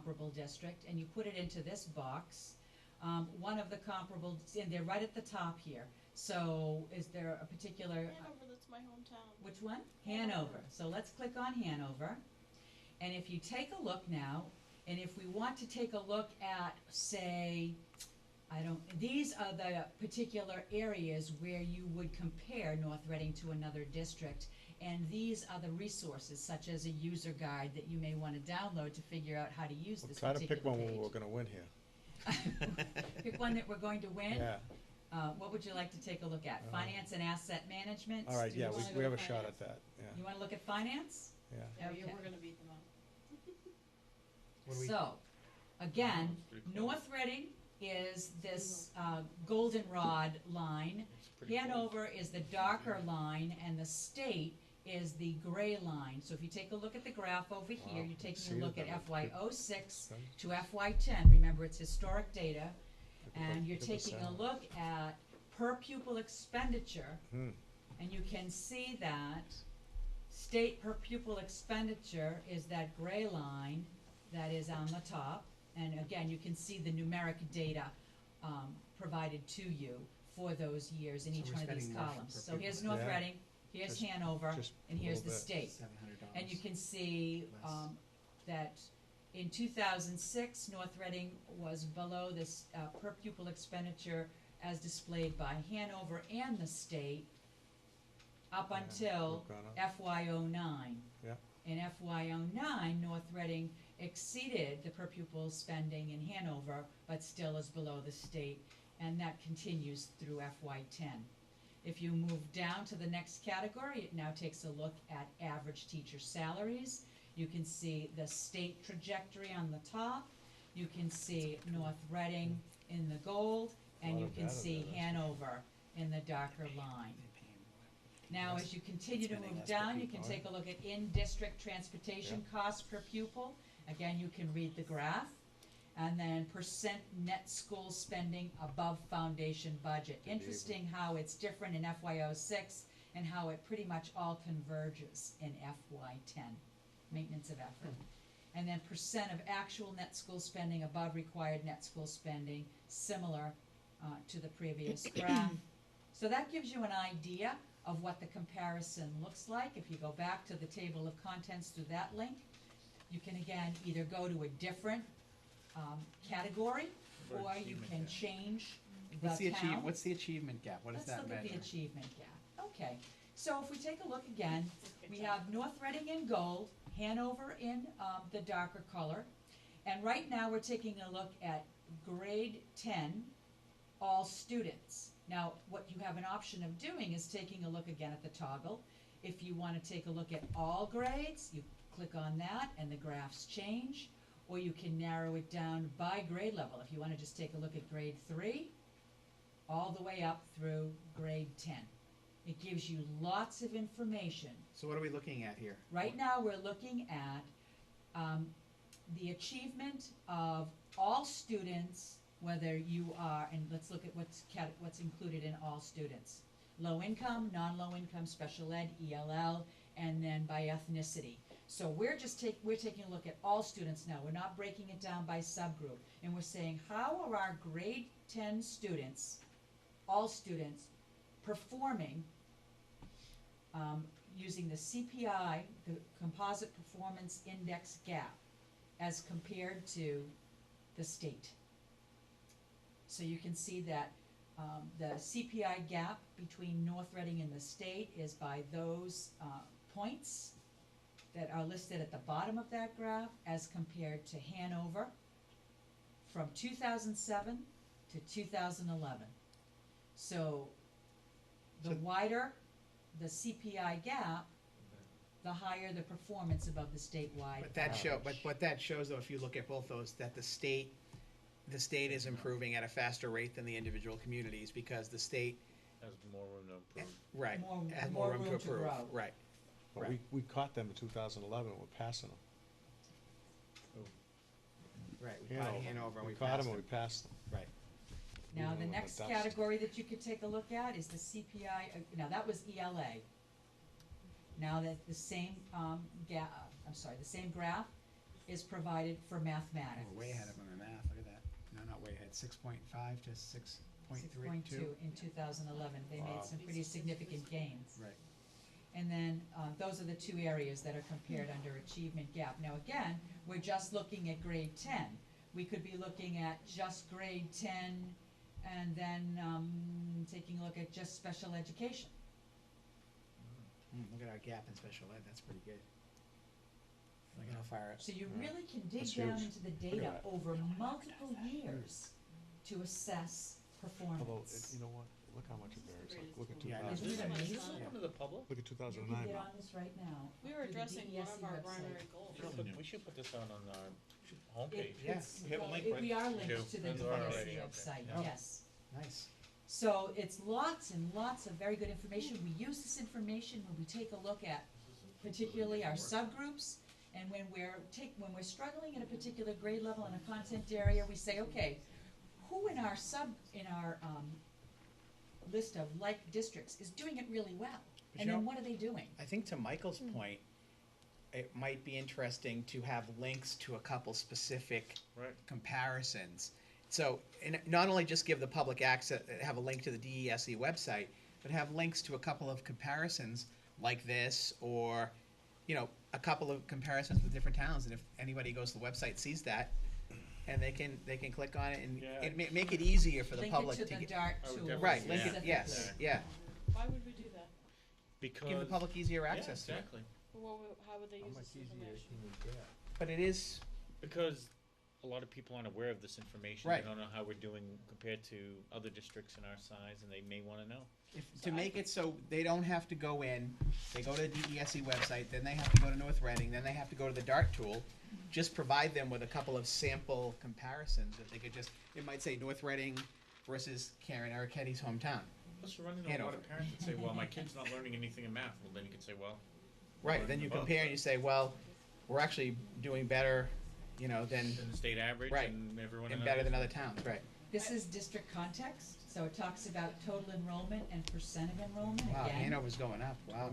comparable district and you put it into this box, one of the comparable, and they're right at the top here. So is there a particular, Hanover, that's my hometown. which one? Hanover. Hanover. So let's click on Hanover. And if you take a look now, and if we want to take a look at, say, these are the particular areas where you would compare North Reading to another district. And these are the resources, such as a user guide that you may want to download to figure out how to use this Try particular to pick one page. where we're gonna win here. Pick one that we're going to win. Yeah, What would you like to take a look at? Finance and asset management? all right, Do you yeah, wanna we go have a to shot finance? at that, yeah, You wanna look at finance? yeah. Yeah, Okay. we're gonna beat them up. So, again, North Reading is this goldenrod line. Hanover is the darker line, and the state is the gray line. So if you take a look at the graph over here, Wow, you're taking see a look that at that would FY '06 Good. to FY10. Remember, it's historic data. And you're Look at the taking a sound. look at per pupil expenditure, Hmm. and you can see that state per pupil expenditure is that gray line that is on the top. And again, you can see the numeric data provided to you for those years in So each we're one of these spending more columns. per So pupil. here's North Yeah. Reading, here's Just- Hanover, just and a here's the little bit. state. $700. And you can see Less. that in 2006, North Reading was below this per pupil expenditure as displayed by Hanover and the state up Yeah, until we've gone up. FY09. Yeah. In FY09, North Reading exceeded the per pupil spending in Hanover, but still is below the state, and that continues through FY10. If you move down to the next category, it now takes a look at average teacher salaries. You can see the state trajectory on the top. You can see North Reading in the gold, and Lot you of can data see there, that's Hanover in the darker line. They're paying more. Now, Less- as you continue to spending move less per down, you can pupil. take a look at in-district transportation costs per pupil. Again, you can read the graph. And then percent net school spending above foundation budget. Good Interesting how it's different in FY06 and how it pretty much all converges in FY10, maintenance of effort. And then percent of actual net school spending above required net school spending, similar to the previous graph. So that gives you an idea of what the comparison looks like. If you go back to the table of contents through that link, you can again either go to a different category, Or or you achievement can gap. change What's the the achieve, count. what's the achievement gap? What does Let's that look at the measure? achievement gap. Okay, so if we take a look again, Good we job. have North Reading in gold, Hanover in the darker color. And right now, we're taking a look at grade 10, all students. Now, what you have an option of doing is taking a look again at the toggle. If you want to take a look at all grades, you click on that and the graphs change. Or you can narrow it down by grade level. If you want to just take a look at grade 3, all the way up through grade 10. It gives you lots of information. So what are we looking at here? Right now, we're looking at the achievement of all students, whether you are, and let's look at what's included in all students. Low income, non-low income, special ed, ELL, and then by ethnicity. So we're taking a look at all students now. We're not breaking it down by subgroup. And we're saying, how are our grade 10 students, all students, performing using the CPI, the Composite Performance Index gap, as compared to the state. So you can see that the CPI gap between North Reading and the state is by those points that are listed at the bottom of that graph, as compared to Hanover from 2007 to 2011. So the wider the CPI gap, the higher the performance above the statewide But that average. but that shows though, if you look at both those, that the state is improving at a faster rate than the individual communities because the state, Has more room to improve. right, has More more room to room to improve, grow. right. But Right. we caught them in 2011, we're passing them. Right, we caught Hanover and we caught passed them and we them, passed them. right. Now, Even the with the next dust. category that you could take a look at is the CPI, now that was ELA. Now that the same the same graph is provided for mathematics. We're way ahead of them in math, look at that. No, not way ahead, 6.5 to 6.32. 6.2 in 2011, they Wow. made some pretty significant gains. Right. And then, those are the two areas that are compared under achievement gap. Now again, we're just looking at grade 10. We could be looking at just grade 10 and then, taking a look at just special education. Look at our gap in special ed, that's pretty good. Look at how far, So you really can dig That's down huge. into the at data that. over multiple years to assess Although, performance. you know what, look how much it varies, like, look at Yeah, I know. Isn't it Isn't amazing? this open to the public? look at two You thousand and can nine. get on this right now. We were through the addressing one DESE of our website. primary goals. We should put this out on our It, homepage. Yeah. it's, We have a well, link, it- right? we are We do. linked to the Those are DESE already, okay. website, Yeah. yes. nice. So it's lots and lots of very good information. We use this information when we take a look at particularly our subgroups, and when we're struggling at a particular grade level in a content area, we say, okay, who in our list of like districts is doing it really well? But And you then know- what are they doing? I think to Michael's point, it might be interesting to have links to a couple specific Right. comparisons. So, and not only just give the public access, have a link to the DESE website, but have links to a couple of comparisons like this, or, you know, a couple of comparisons with different towns, and if anybody goes to the website, sees that, and they can click on it, and Yeah. make it easier for the Link public it to to the get. DART I would tool definitely- Right, link it, specifically. yes, yeah, Why would we do that? Because. give the public easier Yeah, access to it. exactly. How would they use this information? But it is, Because a lot of people aren't aware of this information. Right. They don't know how we're doing compared to other districts in our size, and they may wanna know. to make it so they don't have to go in, they go to the DESE website, then they have to go to North Reading, then they have to go to the DART tool. Just provide them with a couple of sample comparisons that they could just, it might say North Reading versus Karen Arquette's hometown. Plus, you're running into a lot Hanover. of parents that say, well, my kid's not learning anything in math. Well, then you could say, well, Right, then you compare and you say, well, we're actually doing better, you know, than, than the state average Right. and everyone and in better other- than other towns, right? This is district context, so it talks about total enrollment and percent of enrollment, Wow, again, Hanover's going up, wow.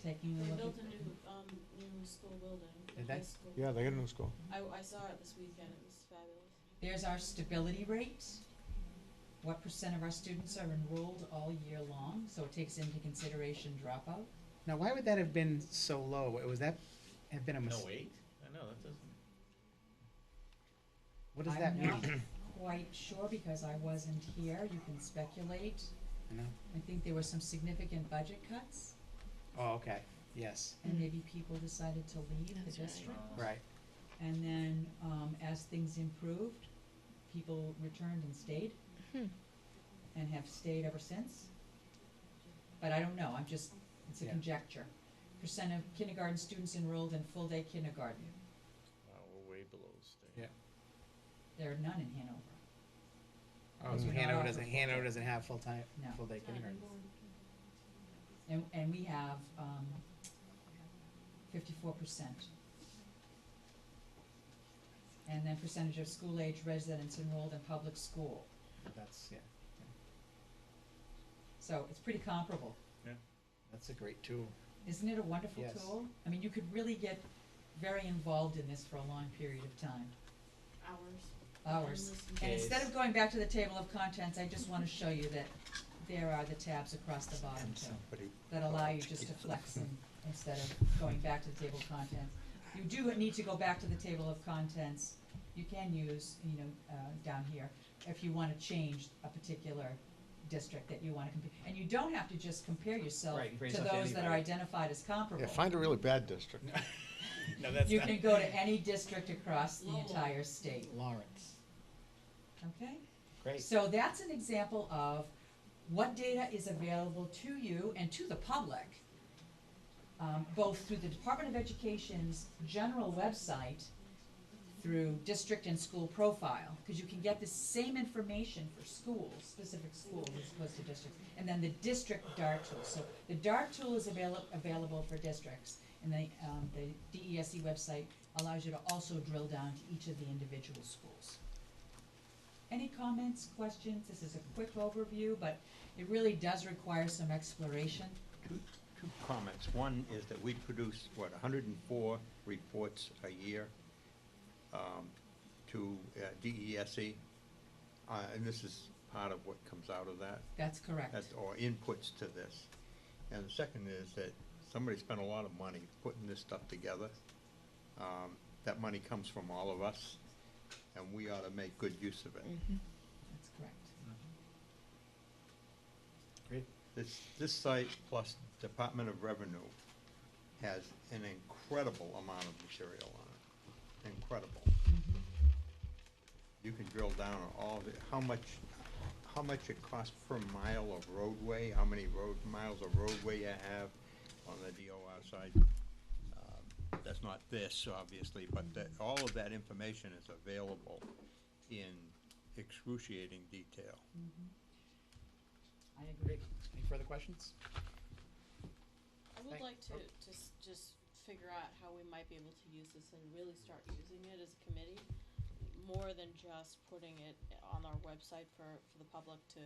taking a They look built at. a new school building, Did the high they? school. Yeah, they got a new school. I saw it this weekend, it was fabulous. There's our stability rate. What percent of our students are enrolled all year long, so it takes into consideration dropout. Now, why would that have been so low? Was that, have been a No, mistake? 8? I know, that doesn't. What does that I'm mean? not quite sure because I wasn't here, you can speculate. I know. I think there were some significant budget cuts, Oh, okay, yes, and maybe people decided to leave the That's right. district. right, And then, as things improved, people returned and stayed. And have stayed ever since. But I don't know, it's a Yeah. conjecture. Percent of kindergarten students enrolled in full-day kindergarten, Wow, we're way below the state. Yeah. there are none in Hanover. oh, so Do not Hanover offer doesn't, full-day. Hanover doesn't have full-time, No. full-day kindergarten. And we have, 54%. And then percentage of school-age residents enrolled in public school, That's, yeah, so it's pretty comparable. that's a great tool. Isn't it a wonderful Yes. tool? I mean, you could really get very involved in this for a long period of time. Hours. And Days. instead of going back to the table of contents, I just wanna show you that there are the tabs across the bottom too, Somebody, that allow you just to flex them instead of going back to the table of contents. You do need to go back to the table of contents, you can use, down here, if you wanna change a particular district that you wanna compare. And you don't have to just compare yourself Right, compare to yourself to those that are anybody. identified as comparable. yeah, find a really bad district. No, that's You not. can go to any district across the Lowell. entire state, Lawrence, okay? great. So that's an example of what data is available to you and to the public, both through the Department of Education's general website, through district and school profile, because you can get the same information for schools, specific schools as opposed to districts, and then the district DART tool. So the DART tool is available for districts, and the DESE website allows you to also drill down to each of the individual schools. Any comments, questions? This is a quick overview, but it really does require some exploration. Two comments. One is that we produce, 104 reports a year, to DESE, and this is part of what comes out of that. That's correct. Or inputs to this. And the second is that somebody spent a lot of money putting this stuff together. That money comes from all of us, and we ought to make good use of it. That's correct. Great. This site plus Department of Revenue has an incredible amount of material on it. Incredible. You can drill down on all of it, how much it costs per mile of roadway, how many miles of roadway you have on the DOR side. That's not this, obviously, but all of that information is available in excruciating detail. I agree. Any further questions? I would Thank- like to just figure out how we might be able to use this and really start using it as a committee, more than just putting it on our website for the public to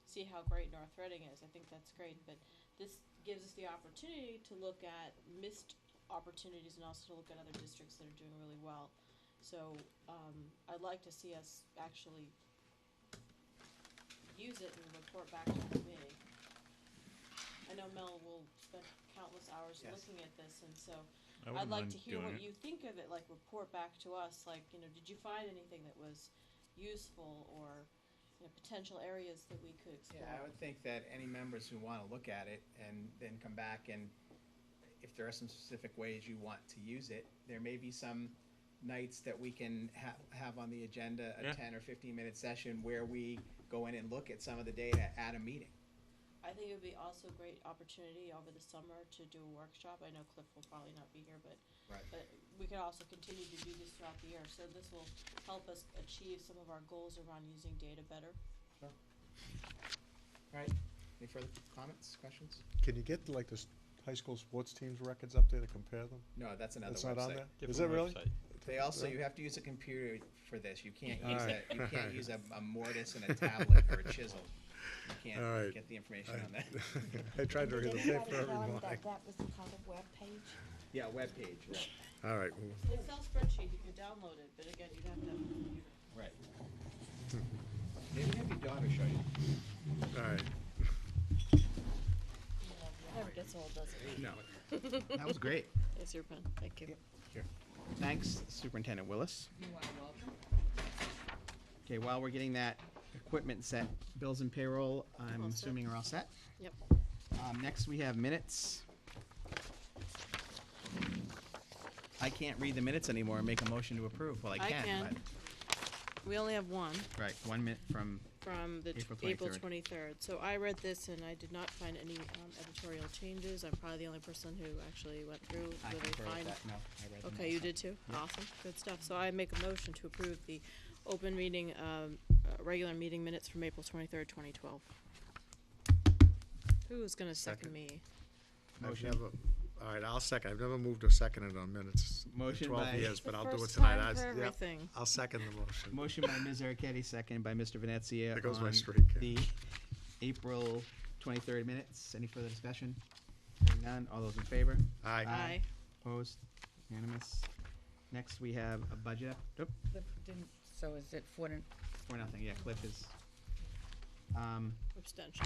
see how great North Reading is. I think that's great, but this gives us the opportunity to look at missed opportunities and also to look at other districts that are doing really well. So I'd like to see us actually use it and report back to the committee. I know Mel will spend countless hours Yes. looking at this, and so I I'd wouldn't like mind to hear doing what it. you think of it, like report back to us, like, you know, did you find anything that was useful or, you know, potential areas that we could explore? Yeah, I would think that any members who want to look at it and then come back and if there are some specific ways you want to use it, there may be some nights that we can have on the agenda, a Yeah. 10 or 15-minute session where we go in and look at some of the data at a meeting. I think it would be also a great opportunity over the summer to do a workshop. I know Cliff will probably not be here, but Right. we could also continue to do this throughout the year. So this will help us achieve some of our goals around using data better. All right. Any further comments, questions? Can you get like the high school sports teams records up there to compare them? No, that's another That's website. not on there? Is it really? They also, Yeah. you have to use a computer for this. You can't All use right. you can't use a mortise and a tablet or a chisel. You can't All right. get the information on that. I tried to read the Did paper anybody every tell him morning. that that was called a webpage? Yeah, webpage. All right, Excel spreadsheet, you could download it, but again, you'd have to have a computer. Right. Maybe have your daughter show you. all right. Never gets old, does it? No. That was great. It's your pen, thank you. Here. Thanks, Superintendent Willis. You are welcome. Okay, while we're getting that equipment set, bills and payroll, I'm All set. assuming are all set. Yep. Next, we have minutes. I can't read the minutes anymore and make a motion to approve. Well, I I can, can. We only have one but, right, 1 minute from, from the April April 23rd. 23rd. So I read this and I did not find any editorial changes. I'm probably the only person who actually went through. I Were they concur with fine? that, no, I read them Okay, you also. did too? Yeah. Awesome, good stuff. So I make a motion to approve the open meeting, regular meeting minutes from April 23rd, 2012. Who is gonna second me? I've Motion. never, all right, I'll second. I've never moved or seconded on minutes in Motion 12 by- years, but The I'll do it first tonight. time for Yep, everything. I'll second the motion. Motion by Ms. Ericetti, seconded by Mr. Venezia. There goes my on streak. The April 23rd minutes. Any further discussion? Hearing none. All those in favor? Aye. Aye. Opposed? Unanimous. Next, we have a budget. Oop, Cliff didn't, so is it for, 4-0. Yeah, Cliff is. Abstention.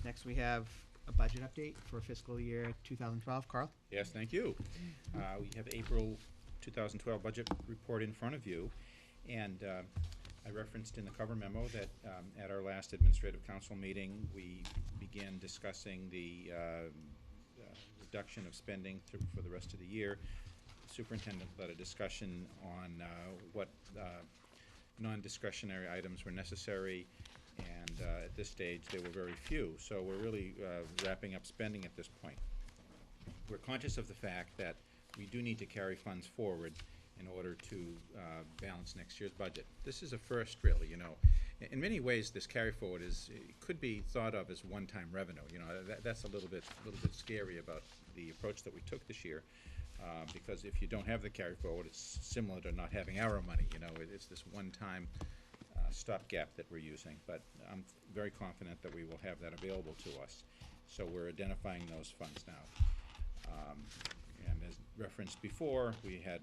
Next, we have a budget update for fiscal year 2012. Carl? Yes, thank you. We have April 2012 budget report in front of you, and I referenced in the cover memo that at our last administrative council meeting, we began discussing the reduction of spending for the rest of the year. The superintendent led a discussion on what non-discretionary items were necessary, and at this stage, there were very few. So we're really wrapping up spending at this point. We're conscious of the fact that we do need to carry funds forward in order to balance next year's budget. This is a first, really, you know. In many ways, this carry forward could be thought of as one-time revenue. You know, that's a little bit scary about the approach that we took this year, because if you don't have the carry forward, it's similar to not having our money. You know, it's this one-time stopgap that we're using. But I'm very confident that we will have that available to us. So we're identifying those funds now. And as referenced before, we've had